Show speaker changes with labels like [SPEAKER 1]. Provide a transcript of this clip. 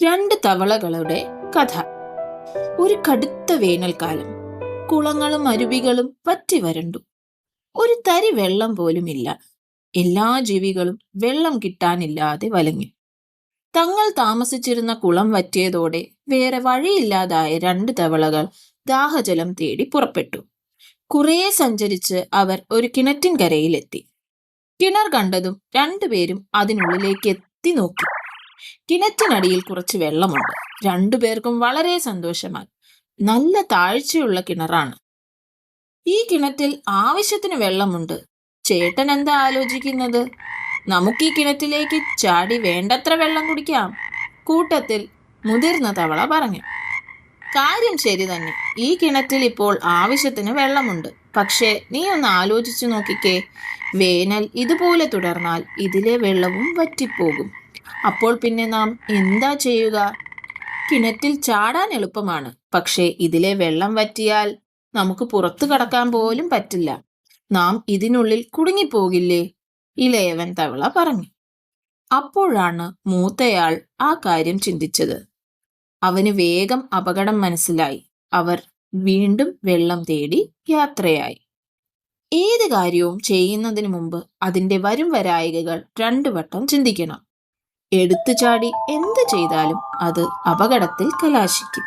[SPEAKER 1] രണ്ട് തവളകളുടെ കഥ. ഒരു കടുത്ത വേനൽക്കാലം. കുളങ്ങളും അരുവികളും വറ്റി വരണ്ടു. ഒരു തരി വെള്ളം പോലുമില്ല. എല്ലാ ജീവികളും വെള്ളം കിട്ടാനില്ലാതെ വലഞ്ഞു. തങ്ങൾ താമസിച്ചിരുന്ന കുളം വറ്റിയതോടെ വേറെ വഴിയില്ലാതായ രണ്ട് തവളകൾ ദാഹജലം തേടി പുറപ്പെട്ടു. കുറേ സഞ്ചരിച്ച് അവർ ഒരു കിണറ്റിൻകരയിലെത്തി. കിണർ കണ്ടതും രണ്ടുപേരും അതിനുള്ളിലേക്ക് എത്തി നോക്കി. കിണറ്റിനടിയിൽ കുറച്ച് വെള്ളമുണ്ട്. രണ്ടുപേർക്കും വളരെ സന്തോഷമായി. നല്ല താഴ്ചയുള്ള കിണറാണ്. ഈ കിണറ്റിൽ ആവശ്യത്തിന് വെള്ളമുണ്ട്. ചേട്ടൻ എന്താ ആലോചിക്കുന്നത്? നമുക്ക് ഈ കിണറ്റിലേക്ക് ചാടി വേണ്ടത്ര വെള്ളം കുടിക്കാം, കൂട്ടത്തിൽ മുതിർന്ന തവള പറഞ്ഞു. കാര്യം ശരി തന്നെ. ഈ കിണറ്റിൽ ഇപ്പോൾ ആവശ്യത്തിന് വെള്ളമുണ്ട്. പക്ഷേ നീ ഒന്ന് ആലോചിച്ചു നോക്കിക്കേ, വേനൽ ഇതുപോലെ തുടർന്നാൽ ഇതിലെ വെള്ളവും വറ്റിപ്പോകും. അപ്പോൾ പിന്നെ നാം എന്താ ചെയ്യുക? കിണറ്റിൽ ചാടാൻ എളുപ്പമാണ്, പക്ഷേ ഇതിലെ വെള്ളം വറ്റിയാൽ നമുക്ക് പുറത്തു കടക്കാൻ പോലും പറ്റില്ല. നാം ഇതിനുള്ളിൽ കുടുങ്ങിപ്പോകില്ലേ? ഇളയവൻ തവള പറഞ്ഞു. അപ്പോഴാണ് മൂത്തയാൾ ആ കാര്യം ചിന്തിച്ചത്. അവന് വേഗം അപകടം മനസ്സിലായി. അവർ വീണ്ടും വെള്ളം തേടി യാത്രയായി. ഏത് കാര്യവും ചെയ്യുന്നതിന് മുമ്പ് അതിന്റെ വരും വരായികകൾ 2 വട്ടം ചിന്തിക്കണം. എടുത്തു ചാടി എന്ത് ചെയ്താലും അത് അപകടത്തിൽ കലാശിക്കും.